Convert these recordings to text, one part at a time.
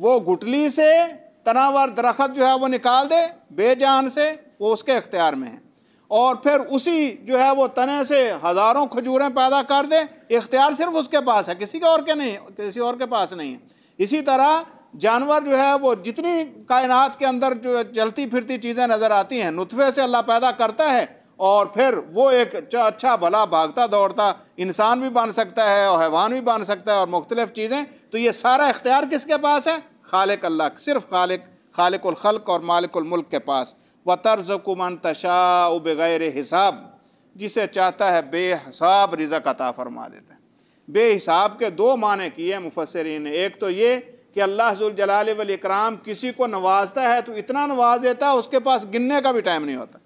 وہ گٹلی سے تناور درخت جو ہے وہ نکال دے بے جان سے، وہ اس کے اختیار میں ہے، اور پھر اسی جو ہے وہ تنے سے ہزاروں کھجوریں پیدا کر دے، اختیار صرف اس کے پاس ہے، کسی اور کے پاس نہیں ہے۔ اسی طرح جانور جو ہے وہ جتنی کائنات کے اندر جو چلتی پھرتی چیزیں نظر آتی ہیں، نطفے سے اللہ پیدا کرتا ہے، اور پھر وہ ایک اچھا بھلا بھاگتا دوڑتا انسان بھی بن سکتا ہے اور حیوان بھی بن سکتا ہے اور مختلف چیزیں، تو یہ سارا اختیار کس کے پاس ہے؟ خالق اللہ، صرف خالق الخلق اور مالک الملک کے پاس۔ وَتَرْزُقُ مَن تَشَاءُ بِغَيْرِ حساب، جسے چاہتا ہے بے حساب رزق عطا فرما دیتا ہے۔ بے حساب کے دو معنی کیے مفسرین نے، ایک تو یہ کہ اللہ ذوالجلال والاکرام کسی کو نوازتا ہے تو اتنا نواز دیتا ہے اس کے پاس گننے کا بھی ٹائم نہیں ہوتا،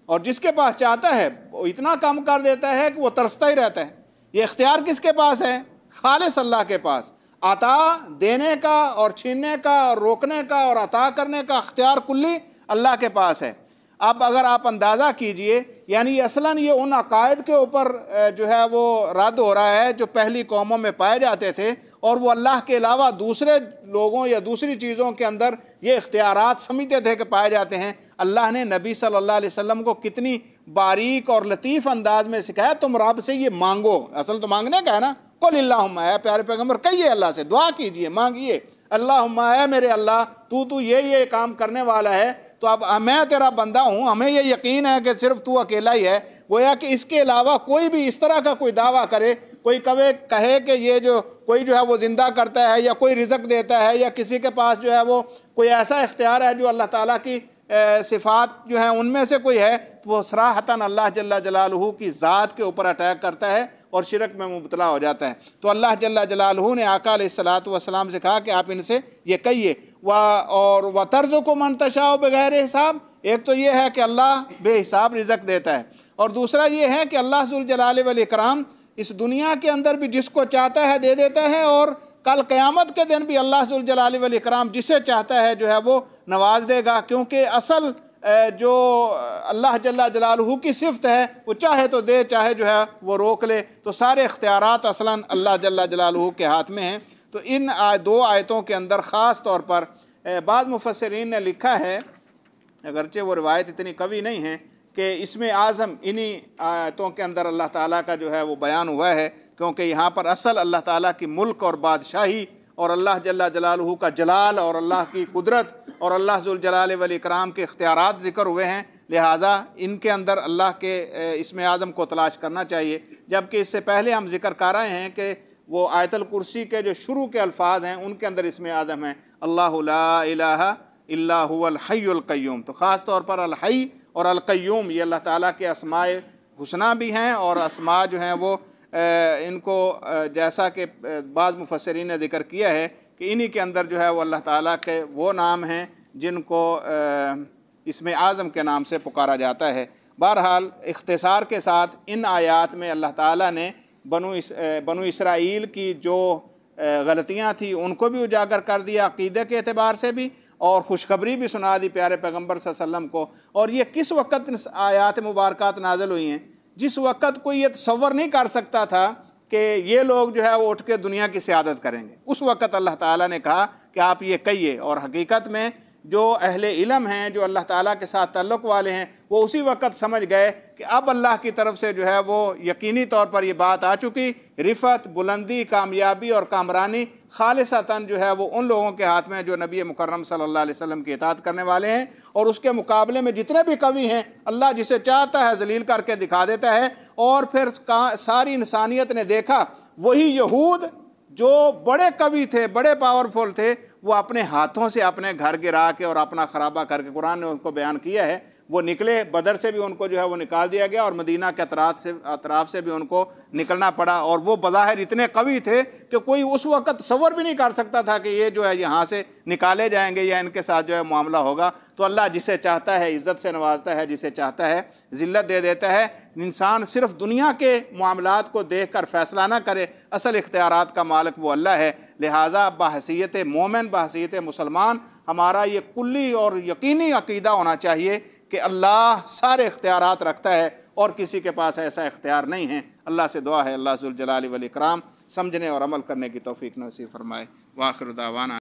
اور جس کے پاس چاہتا ہے وہ اتنا کم کر دیتا ہے کہ وہ ترستا ہی رہتا ہے۔ یہ اختیار کس کے پاس ہے؟ خالص اللہ کے پاس۔ عطا دینے کا اور چھیننے کا اور روکنے کا اور عطا کرنے کا اختیار کلی اللہ کے پاس ہے۔ اب اگر آپ اندازہ کیجئے، یعنی اصلاً یہ ان عقائد کے اوپر جو ہے وہ رد ہو رہا ہے جو پہلی قوموں میں پائے جاتے تھے، اور وہ اللہ کے علاوہ دوسرے لوگوں یا دوسری چیزوں کے اندر یہ اختیارات سمجھتے تھے کہ پائے جاتے ہیں۔ اللہ نے نبی صلی اللہ علیہ وسلم کو کتنی باریک اور لطیف انداز میں سکھایا، تم رب سے یہ مانگو، اصل تو مانگنے کا ہے نا، قل اللہم، اے پیارے پیغمبر کہیے اللہ سے، دعا کیجئے، مانگیے، اللہم اے میرے اللہ تو یہ کام کرنے والا ہے، تو اب میں تیرا بندہ ہوں، ہمیں یہ یقین ہے کہ صرف تو اکیلا ہی ہے، گویا کہ اس کے علاوہ کوئی بھی اس طرح کا کوئی دعویٰ کرے، کوئی کہے کہ یہ جو کوئی جو ہے وہ زندہ کرتا ہے یا کوئی رزق دیتا ہے یا کسی کے پاس جو ہے وہ کوئی ایسا اختیار ہے جو اللہ تعالیٰ کی صفات جو ہیں ان میں سے کوئی ہے، تو وہ صراحتاً اللہ جل جلالہ کی ذات کے اوپر اٹیک کرتا ہے اور شرک میں مبتلا ہو جاتا ہے۔ تو اللہ جل جلالہ نے آقا علیہ الصلوۃ والسلام سے کہا کہ آپ ان سے یہ کہیے، اور وَتَرْزُقُ مَن تَشَاءُ بِغَيْرِ حساب، ایک تو یہ ہے کہ اللہ بے حساب رزق دیتا ہے، اور دوسرا یہ ہے کہ اللہ ذوالجلال والاکرام اس دنیا کے اندر بھی جس کو چاہتا ہے دے دیتا ہے، اور کل قیامت کے دن بھی اللہ ذوالجلال والاکرام جسے چاہتا ہے جو ہے وہ نواز دے گا، کیونکہ اصل جو اللہ جل جلالہ کی صفت ہے وہ چاہے تو دے، چاہے جو ہے وہ روک لے، تو سارے اختیارات اصلاً اللہ جل جلالہ کے ہاتھ میں ہیں۔ تو ان دو آیتوں کے اندر خاص طور پر بعض مفسرین نے لکھا ہے، اگرچہ وہ روایت اتنی قوی نہیں ہے، کہ اسم اعظم انہی آیتوں کے اندر اللہ تعالیٰ کا جو ہے وہ بیان ہوا ہے، کیونکہ یہاں پر اصل اللہ تعالیٰ کی ملک اور بادشاہی اور اللہ جل جلالہ کا جلال اور اللہ کی قدرت اور اللہ ذوالجلال والاکرام کے اختیارات ذکر ہوئے ہیں، لہٰذا ان کے اندر اللہ کے اسم اعظم کو تلاش کرنا چاہیے۔ جبکہ اس سے پہلے ہم ذکر کر رہے ہیں کہ وہ آیت الکرسی کے جو شروع کے الفاظ ہیں ان کے اندر اسم اعظم ہیں، اللہ لا الہ الا هو الحی القیوم۔ تو خاص طور پر الحی اور القیوم یہ اللہ تعالیٰ کے اسماء حسنہ بھی ہیں، اور اسماء جو ہیں وہ ان کو جیسا کہ بعض مفسرین نے ذکر کیا ہے کہ انہی کے اندر جو ہے وہ اللہ تعالیٰ کے وہ نام ہیں جن کو اسم اعظم کے نام سے پکارا جاتا ہے۔ بہرحال اختصار کے ساتھ ان آیات میں اللہ تعالیٰ نے بنو اسرائیل کی جو غلطیاں تھیں ان کو بھی اجاگر کر دیا عقیدے کے اعتبار سے بھی، اور خوشخبری بھی سنا دی پیارے پیغمبر صلی اللہ علیہ وسلم کو۔ اور یہ کس وقت آیات مبارکات نازل ہوئی ہیں؟ جس وقت کوئی یہ تصور نہیں کر سکتا تھا کہ یہ لوگ جو ہے وہ اٹھ کے دنیا کی سیادت کریں گے، اس وقت اللہ تعالیٰ نے کہا کہ آپ یہ کہیے، اور حقیقت میں جو اہل علم ہیں، جو اللہ تعالیٰ کے ساتھ تعلق والے ہیں، وہ اسی وقت سمجھ گئے کہ اب اللہ کی طرف سے جو ہے وہ یقینی طور پر یہ بات آ چکی، رفعت، بلندی، کامیابی اور کامرانی خالصتاً جو ہے وہ ان لوگوں کے ہاتھ میں جو نبی مکرم صلی اللہ علیہ وسلم کی اطاعت کرنے والے ہیں، اور اس کے مقابلے میں جتنے بھی قوی ہیں اللہ جسے چاہتا ہے ذلیل کر کے دکھا دیتا ہے۔ اور پھر ساری انسانیت نے دیکھا وہی یہود جو بڑے قوی تھے، بڑے پاورفل تھے، وہ اپنے ہاتھوں سے اپنے گھر گرا کے اور اپنا خرابہ کر کے، قرآن نے ان کو بیان کیا ہے، وہ نکلے، بدر سے بھی ان کو جو ہے وہ نکال دیا گیا، اور مدینہ کے اطراف سے بھی ان کو نکلنا پڑا، اور وہ بظاہر اتنے قوی تھے کہ کوئی اس وقت تصور بھی نہیں کر سکتا تھا کہ یہ جو ہے یہاں سے نکالے جائیں گے یا ان کے ساتھ جو ہے معاملہ ہوگا۔ تو اللہ جسے چاہتا ہے عزت سے نوازتا ہے، جسے چاہتا ہے ذلت دے دیتا ہے۔ انسان صرف دنیا کے معاملات کو دیکھ کر فیصلہ نہ کرے، اصل اختیارات کا مالک وہ اللہ ہے۔ لہٰذا بحیثیت مومن، بحیثیت مسلمان، ہمارا یہ کلی اور یقینی عقیدہ ہونا چاہیے کہ اللہ سارے اختیارات رکھتا ہے اور کسی کے پاس ایسا اختیار نہیں ہے۔ اللہ سے دعا ہے اللہ ذوالجلال والاکرام سمجھنے اور عمل کرنے کی توفیق نصیب فرمائے۔ وآخر دعوانا